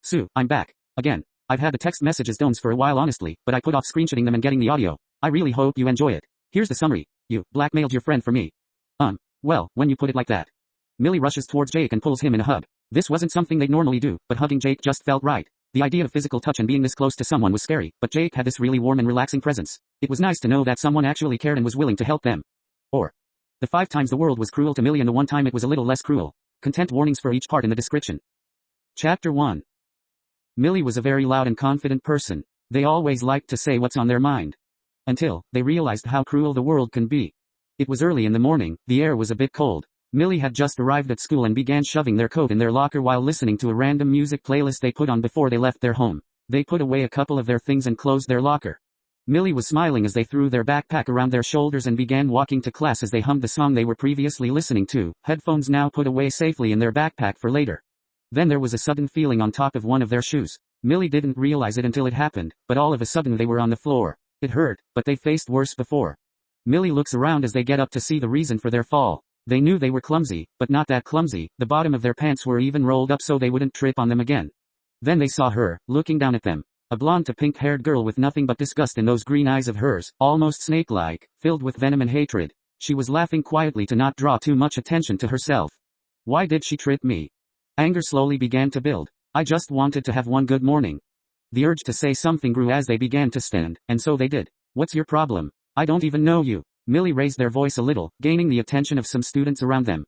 Sue, I'm back. Again. I've had the text messages don'ts for a while honestly, but I put off screenshotting them and getting the audio. I really hope you enjoy it. Here's the summary. You blackmailed your friend for me. Well, when you put it like that. Millie rushes towards Jake and pulls him in a hug. This wasn't something they'd normally do, but hugging Jake just felt right. The idea of physical touch and being this close to someone was scary, but Jake had this really warm and relaxing presence. It was nice to know that someone actually cared and was willing to help them. Or. The 5 times the world was cruel to Millie and the 1 time it was a little less cruel. Content warnings for each part in the description. Chapter 1. Millie was a very loud and confident person. They always liked to say what's on their mind. Until they realized how cruel the world can be. It was early in the morning, the air was a bit cold. Millie had just arrived at school and began shoving their coat in their locker while listening to a random music playlist they put on before they left their home. They put away a couple of their things and closed their locker. Millie was smiling as they threw their backpack around their shoulders and began walking to class as they hummed the song they were previously listening to, headphones now put away safely in their backpack for later. Then there was a sudden feeling on top of one of their shoes. Millie didn't realize it until it happened, but all of a sudden they were on the floor. It hurt, but they faced worse before. Millie looks around as they get up to see the reason for their fall. They knew they were clumsy, but not that clumsy. The bottom of their pants were even rolled up so they wouldn't trip on them again. Then they saw her, looking down at them. A blonde to pink-haired girl with nothing but disgust in those green eyes of hers, almost snake-like, filled with venom and hatred. She was laughing quietly to not draw too much attention to herself. Why did she trip me? Anger slowly began to build. I just wanted to have one good morning. The urge to say something grew as they began to stand, and so they did. What's your problem? I don't even know you. Millie raised their voice a little, gaining the attention of some students around them.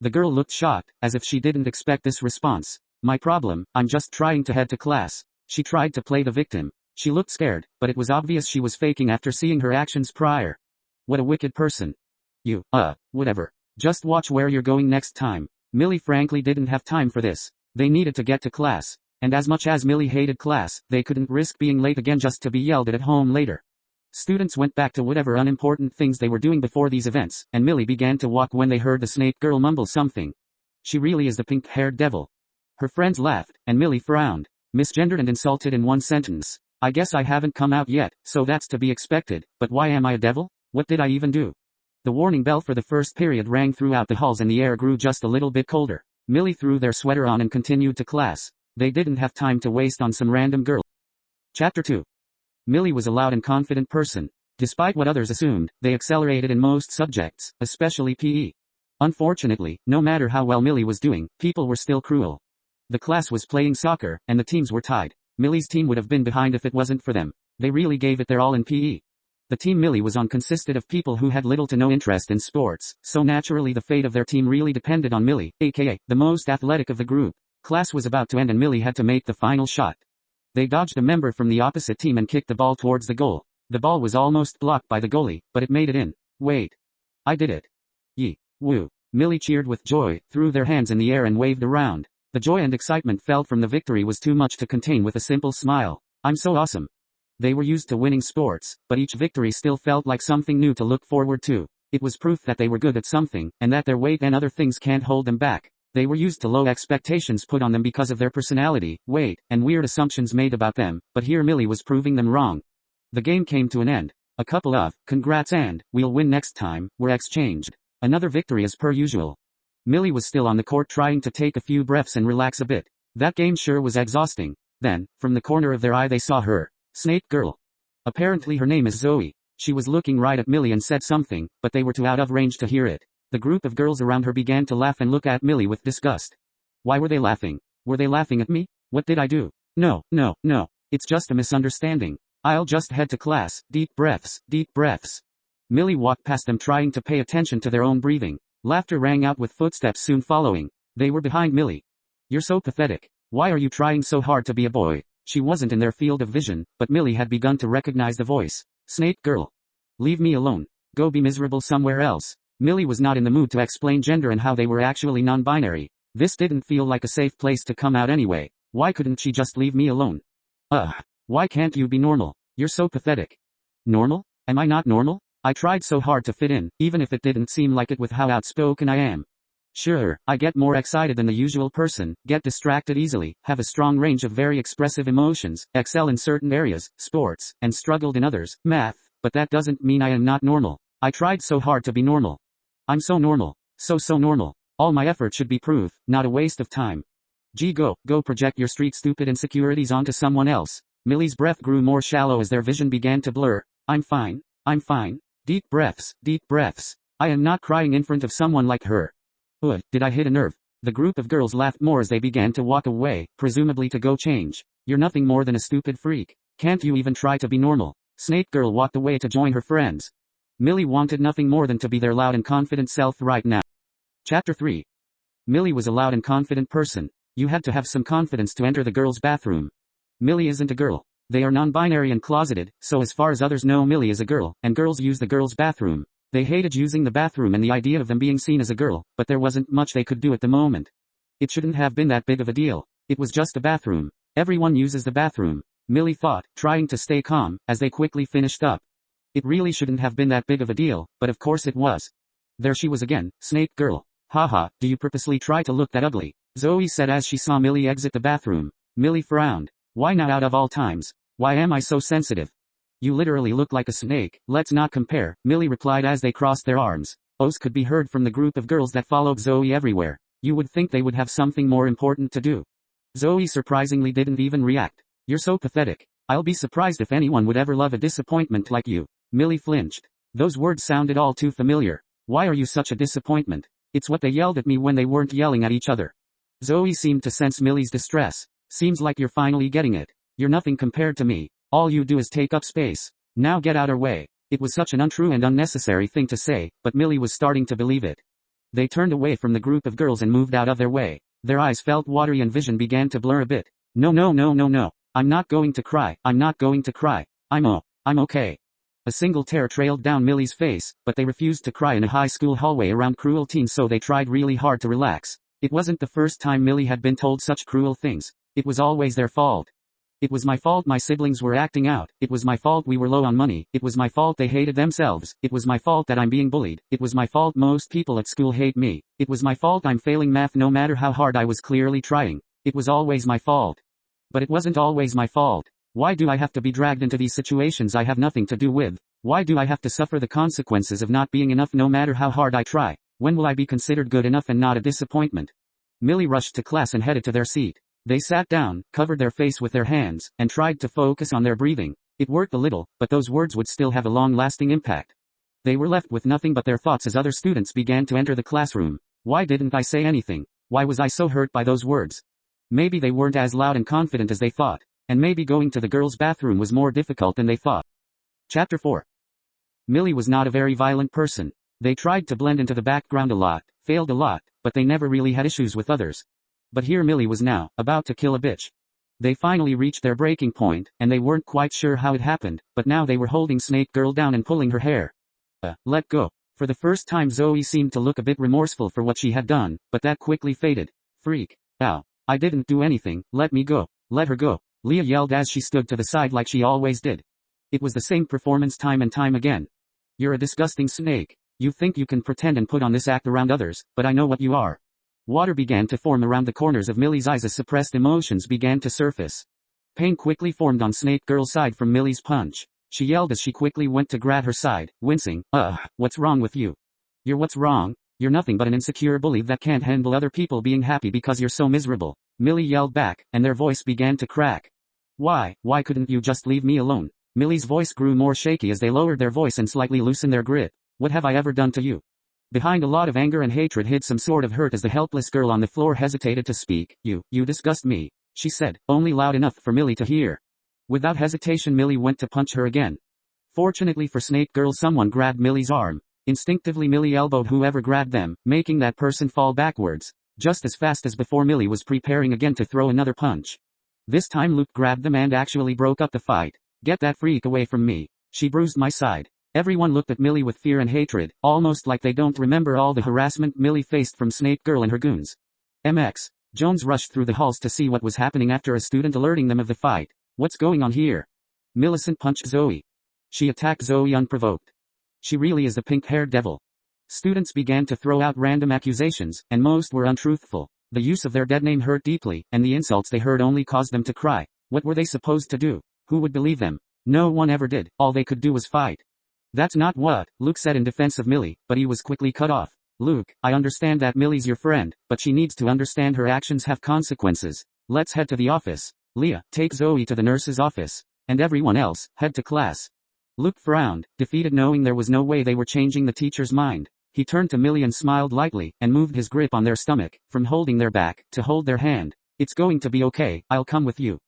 The girl looked shocked, as if she didn't expect this response. My problem, I'm just trying to head to class. She tried to play the victim. She looked scared, but it was obvious she was faking after seeing her actions prior. What a wicked person. You, whatever. Just watch where you're going next time. Millie frankly didn't have time for this. They needed to get to class. And as much as Millie hated class, they couldn't risk being late again just to be yelled at home later. Students went back to whatever unimportant things they were doing before these events, and Millie began to walk when they heard the snake girl mumble something. She really is the pink-haired devil. Her friends laughed, and Millie frowned. Misgendered and insulted in one sentence. I guess I haven't come out yet, so that's to be expected, but why am I a devil? What did I even do? The warning bell for the first period rang throughout the halls and the air grew just a little bit colder. Millie threw their sweater on and continued to class. They didn't have time to waste on some random girl. Chapter 2. Millie was a loud and confident person. Despite what others assumed, they accelerated in most subjects, especially PE. Unfortunately, no matter how well Millie was doing, people were still cruel. The class was playing soccer, and the teams were tied. Millie's team would have been behind if it wasn't for them. They really gave it their all in PE. The team Millie was on consisted of people who had little to no interest in sports, so naturally the fate of their team really depended on Millie, aka the most athletic of the group. Class was about to end and Millie had to make the final shot. They dodged a member from the opposite team and kicked the ball towards the goal. The ball was almost blocked by the goalie, but it made it in. Wait. I did it. Yee. Woo. Millie cheered with joy, threw their hands in the air and waved around. The joy and excitement felt from the victory was too much to contain with a simple smile. I'm so awesome. They were used to winning sports, but each victory still felt like something new to look forward to. It was proof that they were good at something, and that their weight and other things can't hold them back. They were used to low expectations put on them because of their personality, weight, and weird assumptions made about them, but here Millie was proving them wrong. The game came to an end. A couple of, congrats and, we'll win next time, were exchanged. Another victory as per usual. Millie was still on the court trying to take a few breaths and relax a bit. That game sure was exhausting. Then, from the corner of their eye they saw her. Snake girl. Apparently her name is Zoe. She was looking right at Millie and said something, but they were too out of range to hear it. The group of girls around her began to laugh and look at Millie with disgust. Why were they laughing? Were they laughing at me? What did I do? No. It's just a misunderstanding. I'll just head to class. Deep breaths, deep breaths. Millie walked past them trying to pay attention to their own breathing. Laughter rang out with footsteps soon following. They were behind Millie. You're so pathetic. Why are you trying so hard to be a boy? She wasn't in their field of vision, but Millie had begun to recognize the voice. Snake girl. Leave me alone. Go be miserable somewhere else. Millie was not in the mood to explain gender and how they were actually non-binary. This didn't feel like a safe place to come out anyway. Why couldn't she just leave me alone? Why can't you be normal? You're so pathetic. Normal? Am I not normal? I tried so hard to fit in, even if it didn't seem like it with how outspoken I am. Sure, I get more excited than the usual person, get distracted easily, have a strong range of very expressive emotions, excel in certain areas, sports, and struggled in others, math, but that doesn't mean I am not normal. I tried so hard to be normal. I'm so normal. So normal. All my effort should be proof, not a waste of time. Gee, go project your street stupid insecurities onto someone else. Millie's breath grew more shallow as their vision began to blur. I'm fine. Deep breaths. I am not crying in front of someone like her. Did I hit a nerve? The group of girls laughed more as they began to walk away, presumably to go change. You're nothing more than a stupid freak. Can't you even try to be normal? Snake Girl walked away to join her friends. Millie wanted nothing more than to be their loud and confident self right now. Chapter 3. Millie was a loud and confident person. You had to have some confidence to enter the girls' bathroom. Millie isn't a girl. They are non-binary and closeted, so as far as others know Millie is a girl, and girls use the girls' bathroom. They hated using the bathroom and the idea of them being seen as a girl, but there wasn't much they could do at the moment. It shouldn't have been that big of a deal. It was just a bathroom. Everyone uses the bathroom, Millie thought, trying to stay calm, as they quickly finished up. It really shouldn't have been that big of a deal, but of course it was. There she was again, Snake Girl. Haha, do you purposely try to look that ugly? Zoe said as she saw Millie exit the bathroom. Millie frowned. Why now out of all times? Why am I so sensitive? You literally look like a snake, let's not compare, Millie replied as they crossed their arms. Oaths could be heard from the group of girls that followed Zoe everywhere. You would think they would have something more important to do. Zoe surprisingly didn't even react. You're so pathetic. I'll be surprised if anyone would ever love a disappointment like you. Millie flinched. Those words sounded all too familiar. Why are you such a disappointment? It's what they yelled at me when they weren't yelling at each other. Zoe seemed to sense Millie's distress. Seems like you're finally getting it. You're nothing compared to me. All you do is take up space. Now get out our way. It was such an untrue and unnecessary thing to say, but Millie was starting to believe it. They turned away from the group of girls and moved out of their way. Their eyes felt watery and vision began to blur a bit. No. I'm not going to cry. I'm okay. A single tear trailed down Millie's face, but they refused to cry in a high school hallway around cruel teens, so they tried really hard to relax. It wasn't the first time Millie had been told such cruel things. It was always their fault. It was my fault my siblings were acting out. It was my fault we were low on money. It was my fault they hated themselves. It was my fault that I'm being bullied. It was my fault most people at school hate me. It was my fault I'm failing math no matter how hard I was clearly trying. It was always my fault. But it wasn't always my fault. Why do I have to be dragged into these situations I have nothing to do with? Why do I have to suffer the consequences of not being enough no matter how hard I try? When will I be considered good enough and not a disappointment? Millie rushed to class and headed to their seat. They sat down, covered their face with their hands, and tried to focus on their breathing. It worked a little, but those words would still have a long-lasting impact. They were left with nothing but their thoughts as other students began to enter the classroom. Why didn't I say anything? Why was I so hurt by those words? Maybe they weren't as loud and confident as they thought. And maybe going to the girls' bathroom was more difficult than they thought. Chapter 4. Millie was not a very violent person. They tried to blend into the background a lot, failed a lot, but they never really had issues with others. But here Millie was now, about to kill a bitch. They finally reached their breaking point, and they weren't quite sure how it happened, but now they were holding Snake Girl down and pulling her hair. Let go. For the first time Zoe seemed to look a bit remorseful for what she had done, but that quickly faded. Freak. Ow. I didn't do anything, let me go. Let her go. Leah yelled as she stood to the side like she always did. It was the same performance time and time again. You're a disgusting snake. You think you can pretend and put on this act around others, but I know what you are. Water began to form around the corners of Millie's eyes as suppressed emotions began to surface. Pain quickly formed on Snake Girl's side from Millie's punch. She yelled as she quickly went to grab her side, wincing. What's wrong with you? You're what's wrong? You're nothing but an insecure bully that can't handle other people being happy because you're so miserable. Millie yelled back, and their voice began to crack. Why couldn't you just leave me alone? Millie's voice grew more shaky as they lowered their voice and slightly loosened their grip. What have I ever done to you? Behind a lot of anger and hatred hid some sort of hurt as the helpless girl on the floor hesitated to speak. You disgust me, she said, only loud enough for Millie to hear. Without hesitation Millie went to punch her again. Fortunately for Snake Girl someone grabbed Millie's arm. Instinctively Millie elbowed whoever grabbed them, making that person fall backwards. Just as fast as before Millie was preparing again to throw another punch. This time Luke grabbed them and actually broke up the fight. Get that freak away from me. She bruised my side. Everyone looked at Millie with fear and hatred, almost like they don't remember all the harassment Millie faced from Snake Girl and her goons. MX. Jones rushed through the halls to see what was happening after a student alerting them of the fight. What's going on here? Millicent punched Zoe. She attacked Zoe unprovoked. She really is the pink-haired devil. Students began to throw out random accusations, and most were untruthful. The use of their dead name hurt deeply, and the insults they heard only caused them to cry. What were they supposed to do? Who would believe them? No one ever did. All they could do was fight. That's not what Luke said in defense of Millie, but he was quickly cut off. Luke, I understand that Millie's your friend, but she needs to understand her actions have consequences. Let's head to the office. Leah, take Zoe to the nurse's office. And everyone else, head to class. Luke frowned, defeated knowing there was no way they were changing the teacher's mind. He turned to Millie and smiled lightly, and moved his grip on their stomach, from holding their back, to hold their hand. It's going to be okay, I'll come with you.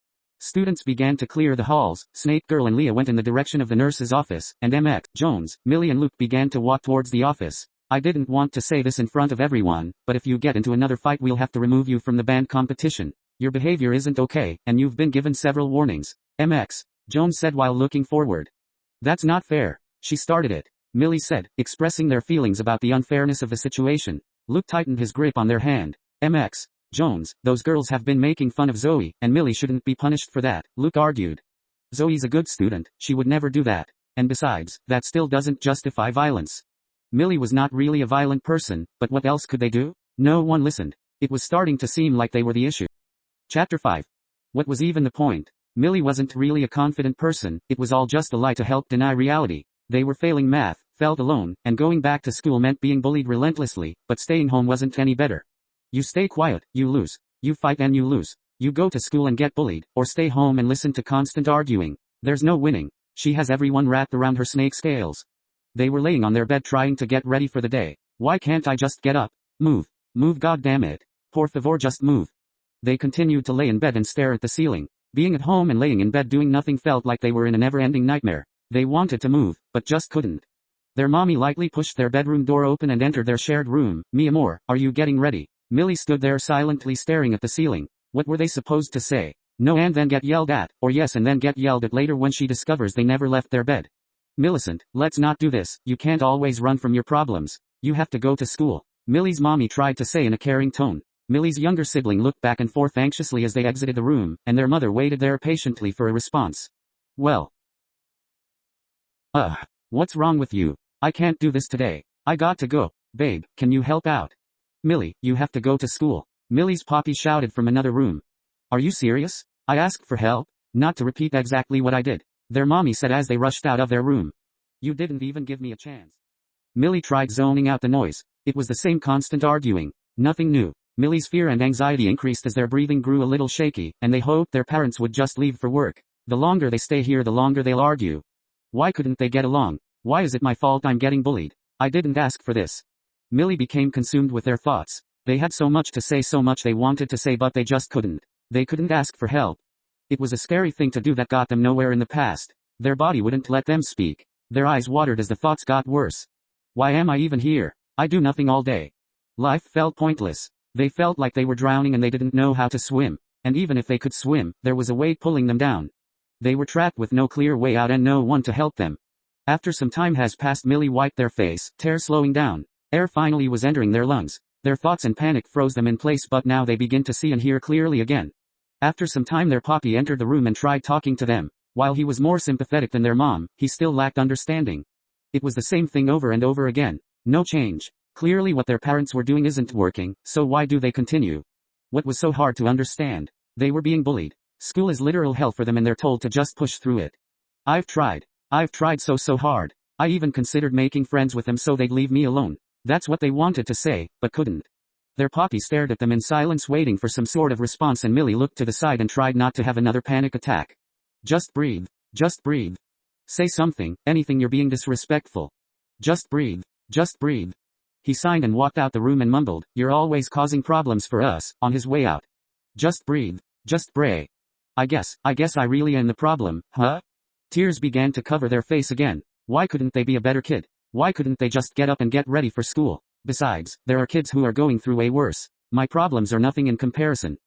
Students began to clear the halls. Snake Girl and Leah went in the direction of the nurse's office, and MX, Jones, Millie and Luke began to walk towards the office. I didn't want to say this in front of everyone, but if you get into another fight we'll have to remove you from the band competition. Your behavior isn't okay, and you've been given several warnings. MX, Jones said while looking forward. That's not fair. She started it. Millie said, expressing their feelings about the unfairness of the situation. Luke tightened his grip on their hand. MX, Jones, those girls have been making fun of Zoe, and Millie shouldn't be punished for that, Luke argued. Zoe's a good student, she would never do that. And besides, that still doesn't justify violence. Millie was not really a violent person, but what else could they do? No one listened. It was starting to seem like they were the issue. Chapter 5. What was even the point? Millie wasn't really a confident person, it was all just a lie to help deny reality. They were failing math, felt alone, and going back to school meant being bullied relentlessly, but staying home wasn't any better. You stay quiet, you lose. You fight and you lose. You go to school and get bullied, or stay home and listen to constant arguing. There's no winning. She has everyone wrapped around her snake scales. They were laying on their bed trying to get ready for the day. Why can't I just get up? Move. Move, goddammit. Por favor, just move. They continued to lay in bed and stare at the ceiling. Being at home and laying in bed doing nothing felt like they were in a never-ending nightmare. They wanted to move, but just couldn't. Their mommy lightly pushed their bedroom door open and entered their shared room. Mi amor, are you getting ready? Millie stood there silently staring at the ceiling. What were they supposed to say? No and then get yelled at, or yes and then get yelled at later when she discovers they never left their bed. Millicent, let's not do this. You can't always run from your problems. You have to go to school. Millie's mommy tried to say in a caring tone. Millie's younger sibling looked back and forth anxiously as they exited the room, and their mother waited there patiently for a response. Well. What's wrong with you? I can't do this today. I got to go. Babe, can you help out? Millie, you have to go to school. Millie's poppy shouted from another room. Are you serious? I asked for help, not to repeat exactly what I did. Their mommy said as they rushed out of their room. You didn't even give me a chance. Millie tried zoning out the noise. It was the same constant arguing. Nothing new. Millie's fear and anxiety increased as their breathing grew a little shaky, and they hoped their parents would just leave for work. The longer they stay here the longer they'll argue. Why couldn't they get along? Why is it my fault I'm getting bullied? I didn't ask for this. Millie became consumed with their thoughts. They had so much to say, so much they wanted to say, but they just couldn't. They couldn't ask for help. It was a scary thing to do that got them nowhere in the past. Their body wouldn't let them speak. Their eyes watered as the thoughts got worse. Why am I even here? I do nothing all day. Life felt pointless. They felt like they were drowning and they didn't know how to swim. And even if they could swim, there was a weight pulling them down. They were trapped with no clear way out and no one to help them. After some time has passed, Millie wiped their face, tears slowing down. Air finally was entering their lungs. Their thoughts and panic froze them in place, but now they begin to see and hear clearly again. After some time their poppy entered the room and tried talking to them. While he was more sympathetic than their mom, he still lacked understanding. It was the same thing over and over again. No change. Clearly what their parents were doing isn't working, so why do they continue? What was so hard to understand? They were being bullied. School is literal hell for them and they're told to just push through it. I've tried so hard. I even considered making friends with them so they'd leave me alone. That's what they wanted to say, but couldn't. Their poppy stared at them in silence waiting for some sort of response, and Millie looked to the side and tried not to have another panic attack. Just breathe. Just breathe. Say something, anything, you're being disrespectful. Just breathe. Just breathe. He signed and walked out the room and mumbled, "You're always causing problems for us," on his way out. Just breathe. Just pray. I guess I really am the problem, huh? Tears began to cover their face again. Why couldn't they be a better kid? Why couldn't they just get up and get ready for school? Besides, there are kids who are going through way worse. My problems are nothing in comparison.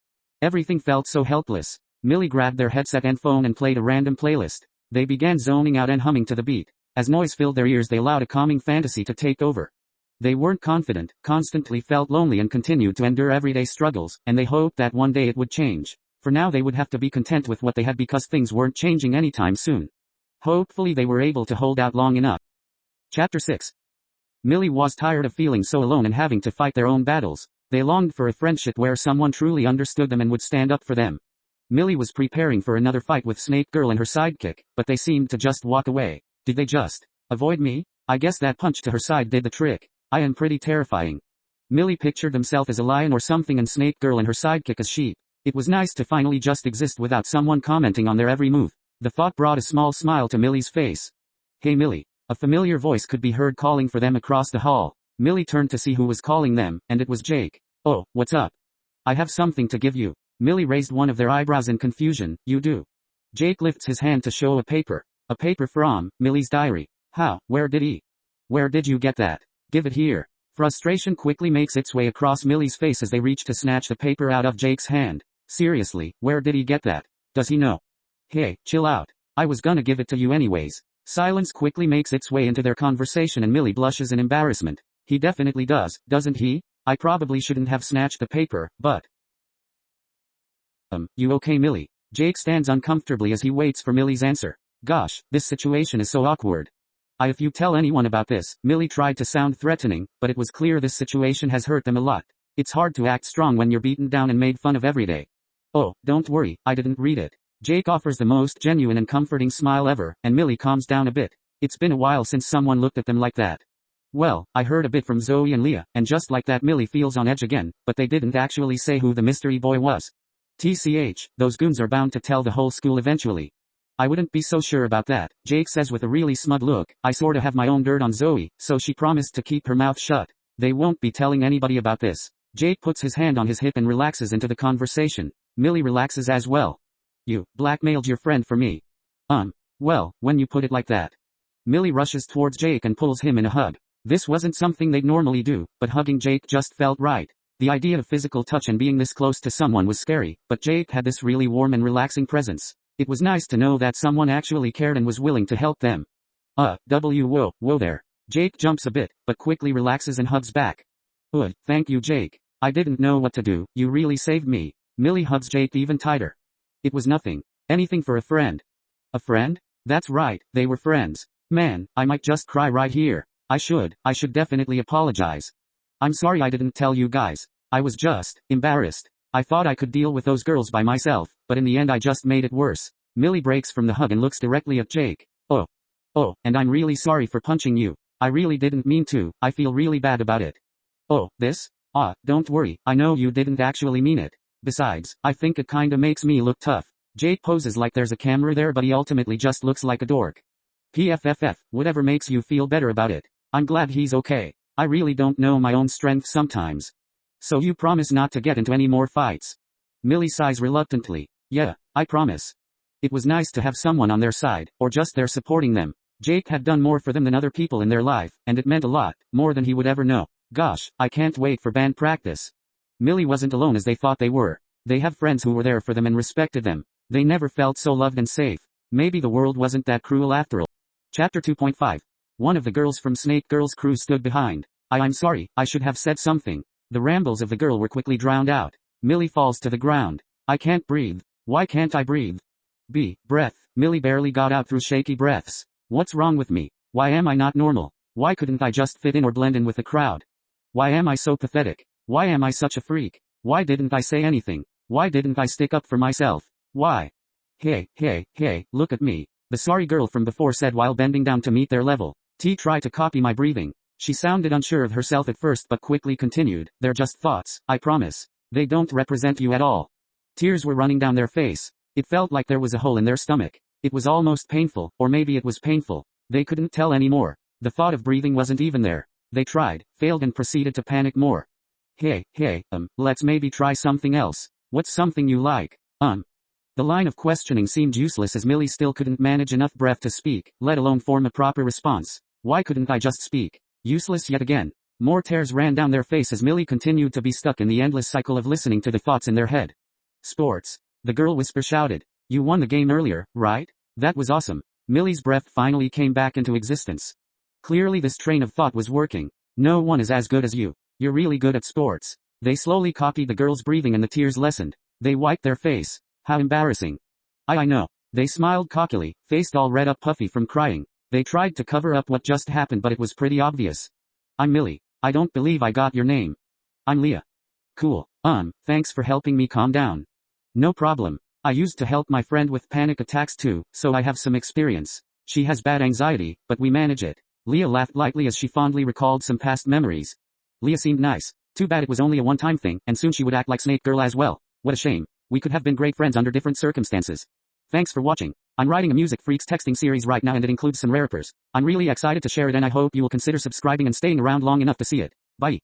Everything felt so helpless. Millie grabbed their headset and phone and played a random playlist. They began zoning out and humming to the beat. As noise filled their ears, they allowed a calming fantasy to take over. They weren't confident, constantly felt lonely and continued to endure everyday struggles, and they hoped that one day it would change. For now they would have to be content with what they had because things weren't changing anytime soon. Hopefully they were able to hold out long enough. Chapter 6. Millie was tired of feeling so alone and having to fight their own battles. They longed for a friendship where someone truly understood them and would stand up for them. Millie was preparing for another fight with Snake Girl and her sidekick, but they seemed to just walk away. Did they just avoid me? I guess that punch to her side did the trick. I am pretty terrifying. Millie pictured themselves as a lion or something and Snake Girl and her sidekick as sheep. It was nice to finally just exist without someone commenting on their every move. The thought brought a small smile to Millie's face. Hey Millie. A familiar voice could be heard calling for them across the hall. Millie turned to see who was calling them, and it was Jake. Oh, what's up? I have something to give you. Millie raised one of their eyebrows in confusion. You do? Jake lifts his hand to show a paper. A paper from Millie's diary. How? Where did you get that? Give it here. Frustration quickly makes its way across Millie's face as they reach to snatch the paper out of Jake's hand. Seriously, where did he get that? Does he know? Hey, chill out. I was gonna give it to you anyways. Silence quickly makes its way into their conversation and Millie blushes in embarrassment. He definitely does, doesn't he? I probably shouldn't have snatched the paper, but... You okay Millie? Jake stands uncomfortably as he waits for Millie's answer. Gosh, this situation is so awkward. If you tell anyone about this, Millie tried to sound threatening, but it was clear this situation has hurt them a lot. It's hard to act strong when you're beaten down and made fun of every day. Oh, don't worry, I didn't read it. Jake offers the most genuine and comforting smile ever, and Millie calms down a bit. It's been a while since someone looked at them like that. Well, I heard a bit from Zoe and Leah, and just like that Millie feels on edge again, but they didn't actually say who the mystery boy was. TCH, those goons are bound to tell the whole school eventually. I wouldn't be so sure about that, Jake says with a really smug look. I sorta have my own dirt on Zoe, so she promised to keep her mouth shut. They won't be telling anybody about this. Jake puts his hand on his hip and relaxes into the conversation. Millie relaxes as well. You blackmailed your friend for me. Well, when you put it like that. Millie rushes towards Jake and pulls him in a hug. This wasn't something they'd normally do, but hugging Jake just felt right. The idea of physical touch and being this close to someone was scary, but Jake had this really warm and relaxing presence. It was nice to know that someone actually cared and was willing to help them. Whoa there. Jake jumps a bit, but quickly relaxes and hugs back. Thank you Jake. I didn't know what to do, you really saved me. Millie hugs Jake even tighter. It was nothing. Anything for a friend. A friend? That's right, they were friends. Man, I might just cry right here. I should definitely apologize. I'm sorry I didn't tell you guys. I was just embarrassed. I thought I could deal with those girls by myself, but in the end I just made it worse. Millie breaks from the hug and looks directly at Jake. Oh, and I'm really sorry for punching you. I really didn't mean to, I feel really bad about it. Don't worry, I know you didn't actually mean it. Besides, I think it kinda makes me look tough. Jake poses like there's a camera there but he ultimately just looks like a dork. PFFF, whatever makes you feel better about it. I'm glad he's okay. I really don't know my own strength sometimes. So you promise not to get into any more fights? Millie sighs reluctantly. Yeah, I promise. It was nice to have someone on their side, or just there supporting them. Jake had done more for them than other people in their life, and it meant a lot, more than he would ever know. Gosh, I can't wait for band practice. Millie wasn't alone as they thought they were. They have friends who were there for them and respected them. They never felt so loved and safe. Maybe the world wasn't that cruel after all. Chapter 2.5. One of the girls from Snake Girl's crew stood behind. I'm sorry, I should have said something. The rambles of the girl were quickly drowned out. Millie falls to the ground. I can't breathe. Why can't I breathe? Breath. Millie barely got out through shaky breaths. What's wrong with me? Why am I not normal? Why couldn't I just fit in or blend in with the crowd? Why am I so pathetic? Why am I such a freak? Why didn't I say anything? Why didn't I stick up for myself? Why? Hey, look at me. The sorry girl from before said while bending down to meet their level. Try to copy my breathing. She sounded unsure of herself at first but quickly continued. They're just thoughts, I promise. They don't represent you at all. Tears were running down their face. It felt like there was a hole in their stomach. It was almost painful, or maybe it was painful. They couldn't tell anymore. The thought of breathing wasn't even there. They tried, failed and proceeded to panic more. Hey, let's maybe try something else. What's something you like? The line of questioning seemed useless as Millie still couldn't manage enough breath to speak, let alone form a proper response. Why couldn't I just speak? Useless yet again. More tears ran down their face as Millie continued to be stuck in the endless cycle of listening to the thoughts in their head. Sports. The girl whisper shouted. You won the game earlier, right? That was awesome. Millie's breath finally came back into existence. Clearly this train of thought was working. No one is as good as you. You're really good at sports. They slowly copied the girl's breathing and the tears lessened. They wiped their face. How embarrassing. I know. They smiled cockily, faced all red up puffy from crying. They tried to cover up what just happened but it was pretty obvious. I'm Millie. I don't believe I got your name. I'm Leah. Cool. Thanks for helping me calm down. No problem. I used to help my friend with panic attacks too, so I have some experience. She has bad anxiety, but we manage it. Leah laughed lightly as she fondly recalled some past memories. Leah seemed nice. Too bad it was only a one-time thing, and soon she would act like Snake Girl as well. What a shame. We could have been great friends under different circumstances. Thanks for watching. I'm writing a Music Freaks texting series right now and it includes some rappers. I'm really excited to share it and I hope you will consider subscribing and staying around long enough to see it. Bye.